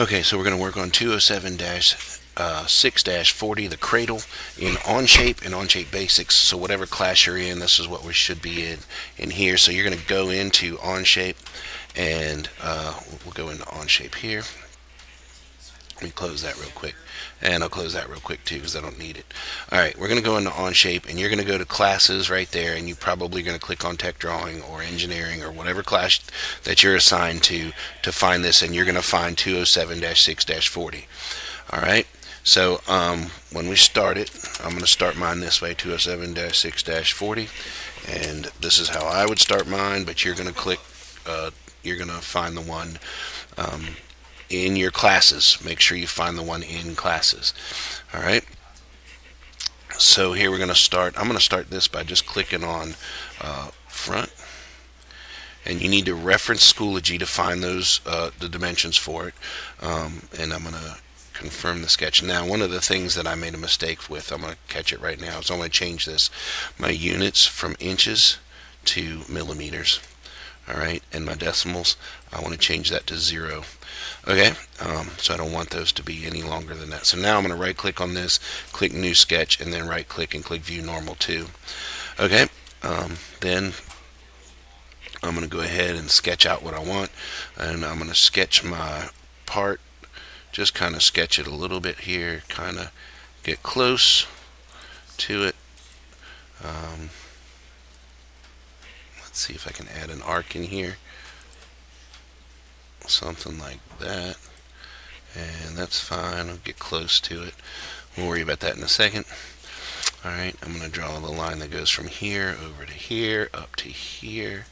Okay, so we're going to work on 207-6-40, the Cradle in OnShape and OnShape Basics. So whatever class you're in, this is what we should be in here. So you're going to go into OnShape, and we'll go into OnShape here. Let me close that real quick. And I'll close that real quick too because I don't need it. Alright, we're going to go into OnShape, and you're going to go to classes right there, and you're probably going to click on Tech Drawing or Engineering or whatever class that you're assigned to find this, and you're going to find 207-6-40. Alright, so when we start it, I'm going to start mine this way, 207-6-40, and this is how I would start mine, but you're going to click, you're going to find the one in your classes. Make sure you find the one in classes. Alright, so here we're going to start. I'm going to start this by just clicking on front, and you need to reference Schoology to find those the dimensions for it, and I'm going to confirm the sketch. Now, one of the things that I made a mistake with, I'm going to catch it right now, so I'm going to change this, my units from inches to millimeters. Alright, and my decimals, I want to change that to 0. Okay, so I don't want those to be any longer than that. So now I'm going to right click on this, click new sketch, and then right click and click view normal too. Okay, then I'm going to go ahead and sketch out what I want, and I'm going to sketch my part, just kind of sketch it a little bit here, kind of get close to it. Let's see if I can add an arc in here, something like that, and that's fine. I'll get close to it. We'll worry about that in a second. Alright, I'm going to draw the line that goes from here over to here, up to here.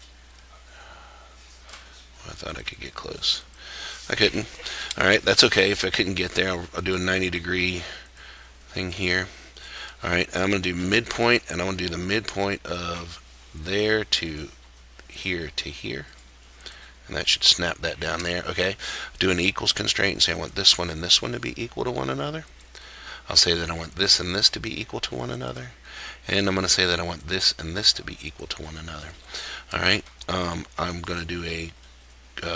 I thought I could get close. I couldn't. Alright, that's okay. If I couldn't get there, I'll do a 90-degree thing here. Alright, I'm going to do midpoint, and I'm going to do the midpoint of there to here to here, and that should snap that down there. Okay, do an equals constraint and say I want this one and this one to be equal to one another. I'll say that I want this and this to be equal to one another, and I'm going to say that I want this and this to be equal to one another. Alright, I'm going to do a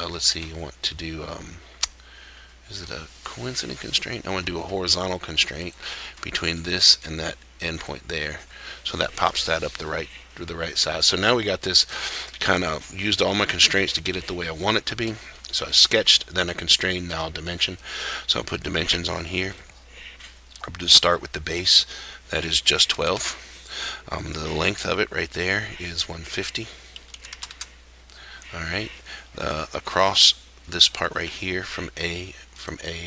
let's see, I want to do is it a coincident constraint? I want to do a horizontal constraint between this and that endpoint there, so that pops that up the right size. So now we got this, kind of used all my constraints to get it the way I want it to be. So I sketched, then I constrained, now I'll dimension. So I'll put dimensions on here. I'm going to start with the base, that is just 12. The length of it right there is 150. Alright, across this part right here from A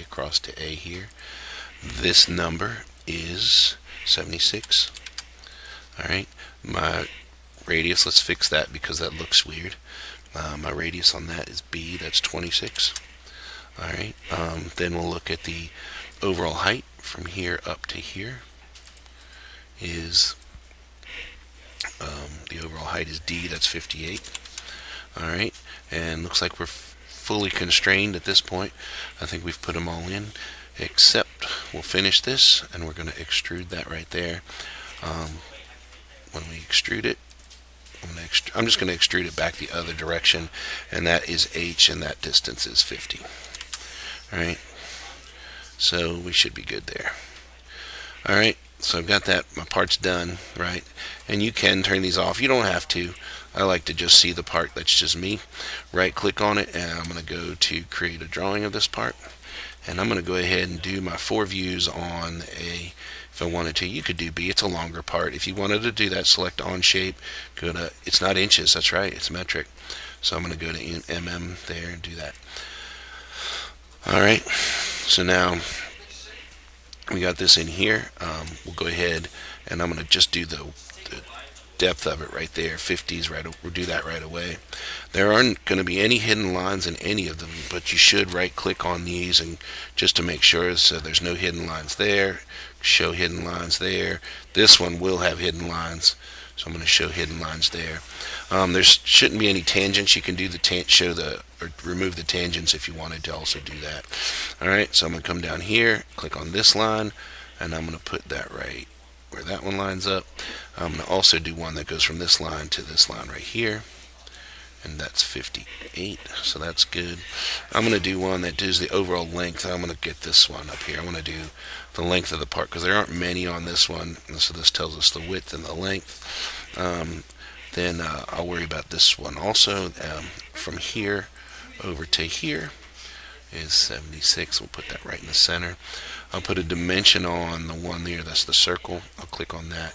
across to A here, this number is 76. Alright, my radius, let's fix that because that looks weird. My radius on that is B, that's 26. Alright, then we'll look at the overall height from here up to here is, the overall height is D, that's 58. Alright, and looks like we're fully constrained at this point. I think we've put them all in, except we'll finish this, and we're going to extrude that right there. When we extrude it, I'm just going to extrude it back the other direction, and that is H, and that distance is 50. Alright, so we should be good there. Alright, so I've got that, my part's done, right? And you can turn these off, you don't have to. I like to just see the part, that's just me. Right click on it, and I'm going to go to create a drawing of this part, and I'm going to go ahead and do my 4 views on A. If I wanted to, you could do B, it's a longer part. If you wanted to do that, select OnShape, go to, it's not inches, that's right, it's metric. So I'm going to go to mm there and do that. Alright, so now we got this in here. We'll go ahead and I'm going to just do the depth of it right there, 50s, right, we'll do that right away. There aren't going to be any hidden lines in any of them, but you should right click on these and just to make sure, so there's no hidden lines there, show hidden lines there. This one will have hidden lines, so I'm going to show hidden lines there. There shouldn't be any tangents. You can do the or remove the tangents if you wanted to also do that. Alright, so I'm going to come down here, click on this line, and I'm going to put that right where that one lines up. I'm going to also do one that goes from this line to this line right here, and that's 58, so that's good. I'm going to do one that does the overall length. I'm going to get this one up here. I want to do the length of the part because there aren't many on this one, and so this tells us the width and the length. Then I'll worry about this one also. From here over to here is 76. We'll put that right in the center. I'll put a dimension on the one there, that's the circle. I'll click on that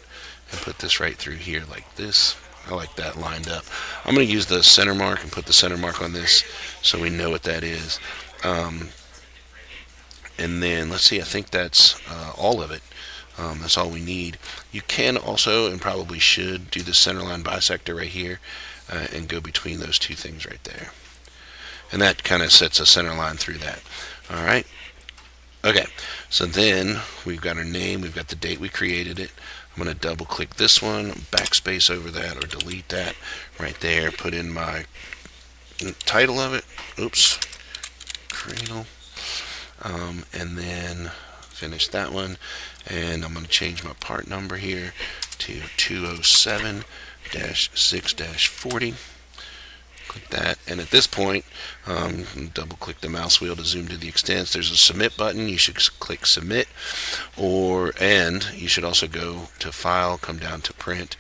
and put this right through here like this. I like that lined up. I'm going to use the center mark and put the center mark on this so we know what that is. And then let's see, I think that's all of it. That's all we need. You can also, and probably should, do the centerline bisector right here and go between those two things right there. And that kind of sets a center line through that. All right. Okay, so then we've got our name, we've got the date we created it. I'm going to double click this one, backspace over that or delete that right there, put in my title of it, oops, Cradle, and then finish that one, and I'm going to change my part number here to 207-6-40. Click that, and at this point, double click the mouse wheel to zoom to the extent. There's a submit button. You should click submit, and you should also go to file, come down to print,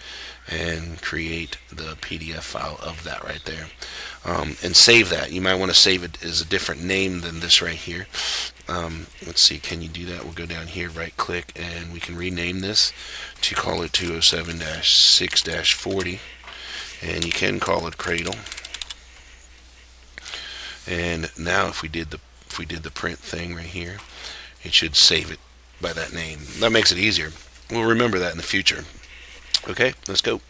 and create the PDF file of that right there, and save that. You might want to save it as a different name than this right here. Let's see, can you do that? We'll go down here, right click, and we can rename this to call it 207-6-40, and you can call it Cradle. And now if we did the print thing right here, it should save it by that name. That makes it easier. We'll remember that in the future. Okay, let's go.